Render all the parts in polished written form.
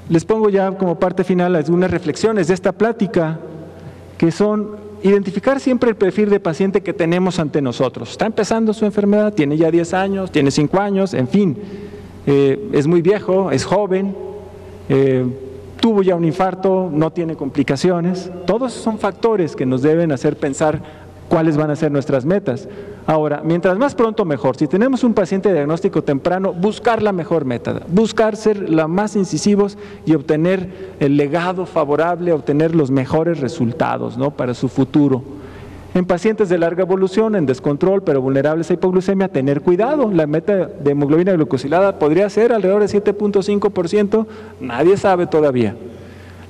les pongo ya como parte final algunas reflexiones de esta plática, que son identificar siempre el perfil de paciente que tenemos ante nosotros. Está empezando su enfermedad, tiene ya 10 años, tiene 5 años, en fin, es muy viejo, es joven, tuvo ya un infarto, no tiene complicaciones. Todos son factores que nos deben hacer pensar cuáles van a ser nuestras metas. Ahora, mientras más pronto mejor. Si tenemos un paciente de diagnóstico temprano, buscar la mejor meta, buscar ser la más incisivos y obtener el legado favorable, obtener los mejores resultados, ¿no?, para su futuro. En pacientes de larga evolución, en descontrol, pero vulnerables a hipoglucemia, tener cuidado. La meta de hemoglobina glucosilada podría ser alrededor de 7.5%, nadie sabe todavía.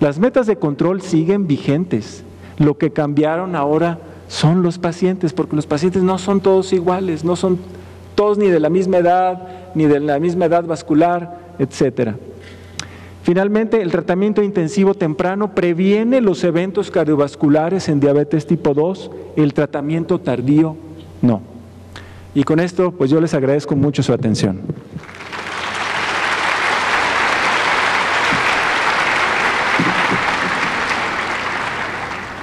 Las metas de control siguen vigentes. Lo que cambiaron ahora son los pacientes, porque los pacientes no son todos iguales, no son todos ni de la misma edad, ni de la misma edad vascular, etcétera. Finalmente, el tratamiento intensivo temprano previene los eventos cardiovasculares en diabetes tipo 2, el tratamiento tardío no. Y con esto, pues yo les agradezco mucho su atención.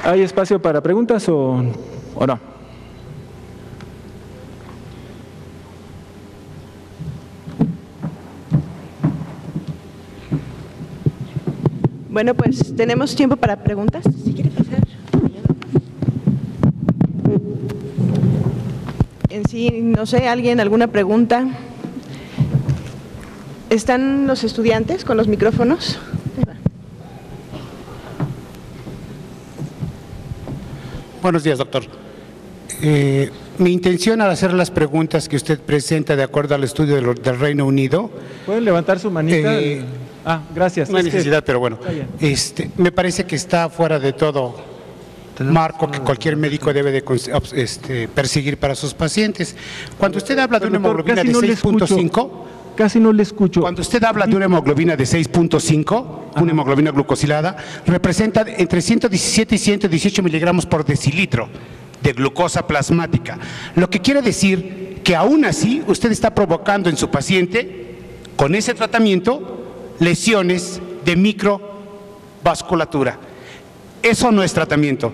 ¿Hay espacio para preguntas o no? Bueno, pues tenemos tiempo para preguntas. Si quiere pasar. En sí, no sé, ¿alguien alguna pregunta? ¿Están los estudiantes con los micrófonos? Buenos días, doctor. Mi intención al hacer las preguntas que usted presenta de acuerdo al estudio del Reino Unido… ¿Pueden levantar su manita? Gracias. No hay necesidad, pero bueno. Me parece que está fuera de todo marco que cualquier médico debe de perseguir para sus pacientes. Cuando usted habla de una hemoglobina de 6.5… Casi no le escucho. Cuando usted habla de una hemoglobina de 6.5, una hemoglobina glucosilada, representa entre 117 y 118 miligramos por decilitro de glucosa plasmática. Lo que quiere decir que aún así usted está provocando en su paciente, con ese tratamiento, lesiones de microvasculatura. Eso no es tratamiento.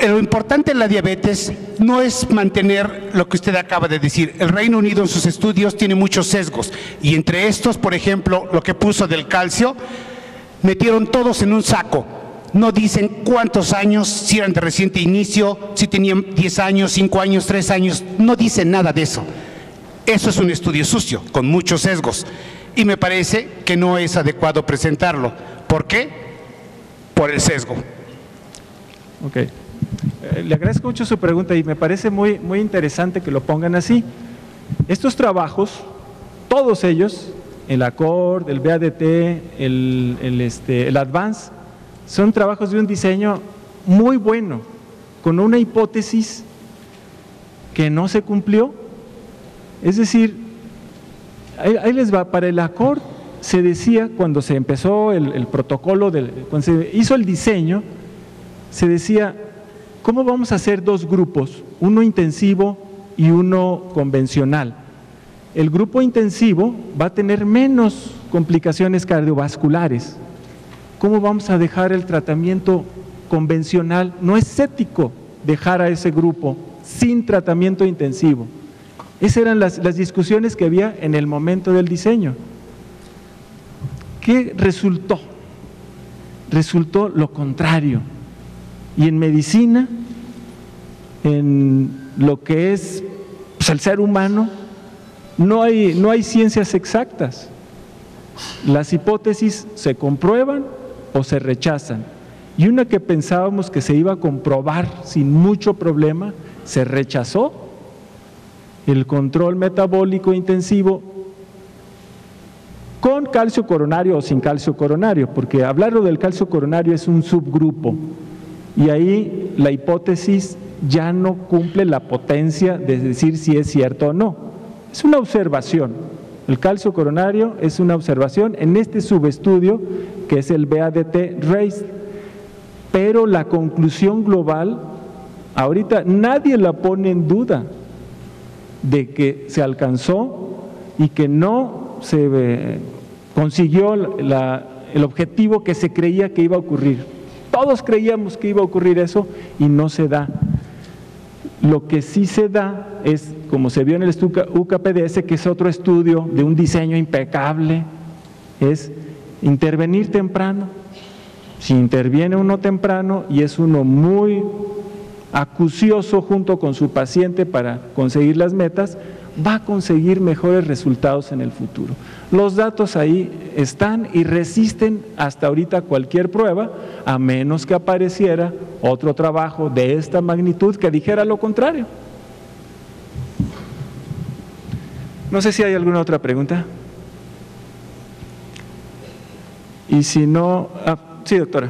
Lo importante en la diabetes no es mantener lo que usted acaba de decir. El Reino Unido en sus estudios tiene muchos sesgos y entre estos, por ejemplo, lo que puso del calcio, metieron todos en un saco. No dicen cuántos años, si eran de reciente inicio, si tenían 10 años, 5 años, 3 años, no dicen nada de eso. Eso es un estudio sucio, con muchos sesgos. Y me parece que no es adecuado presentarlo. ¿Por qué? Por el sesgo. Ok. Le agradezco mucho su pregunta y me parece muy interesante que lo pongan así. Estos trabajos, todos ellos, el ACORD, el BADT, el ADVANCE, son trabajos de un diseño muy bueno, con una hipótesis que no se cumplió. Es decir, ahí les va, para el ACORD se decía, cuando se empezó el protocolo, cuando se hizo el diseño, se decía, ¿cómo vamos a hacer dos grupos? Uno intensivo y uno convencional. El grupo intensivo va a tener menos complicaciones cardiovasculares. ¿Cómo vamos a dejar el tratamiento convencional? No es ético dejar a ese grupo sin tratamiento intensivo. Esas eran las discusiones que había en el momento del diseño. ¿Qué resultó? Resultó lo contrario. Y en medicina, en lo que es el ser humano, no hay ciencias exactas. Las hipótesis se comprueban o se rechazan. Y una que pensábamos que se iba a comprobar sin mucho problema, se rechazó. El control metabólico intensivo con calcio coronario o sin calcio coronario, porque hablarlo del calcio coronario es un subgrupo. Y ahí la hipótesis ya no cumple la potencia de decir si es cierto o no. Es una observación. El calcio coronario es una observación en este subestudio que es el BADT-RACE. Pero la conclusión global, ahorita nadie la pone en duda de que se alcanzó y que no se consiguió el objetivo que se creía que iba a ocurrir. Todos creíamos que iba a ocurrir eso y no se da. Lo que sí se da es, como se vio en el UCAPDS, que es otro estudio de un diseño impecable, es intervenir temprano. Si interviene uno temprano y es uno muy acucioso junto con su paciente para conseguir las metas, va a conseguir mejores resultados en el futuro. Los datos ahí están y resisten hasta ahorita cualquier prueba, a menos que apareciera otro trabajo de esta magnitud que dijera lo contrario. No sé si hay alguna otra pregunta. Y si no... sí, doctora.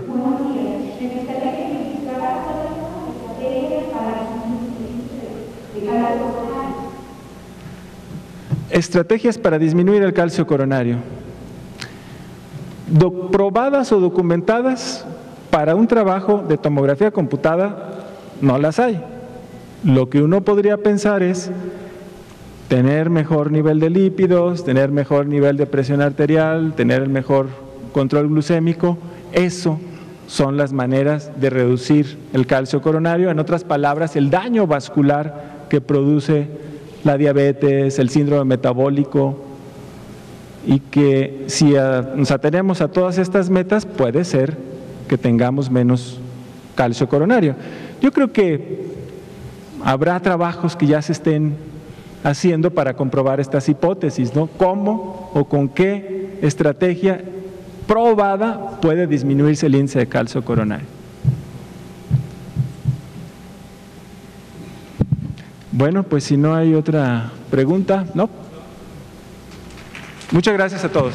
Estrategias para disminuir el calcio coronario. Probadas o documentadas para un trabajo de tomografía computada, no las hay. Lo que uno podría pensar es tener mejor nivel de lípidos, tener mejor nivel de presión arterial, tener el mejor control glucémico. Eso son las maneras de reducir el calcio coronario. En otras palabras, el daño vascular que produce la diabetes, el síndrome metabólico, y que si nos atenemos a todas estas metas, puede ser que tengamos menos calcio coronario. Yo creo que habrá trabajos que ya se estén haciendo para comprobar estas hipótesis, ¿no? ¿Cómo o con qué estrategia probada puede disminuirse el índice de calcio coronario? Bueno, pues si no hay otra pregunta, ¿no? Muchas gracias a todos.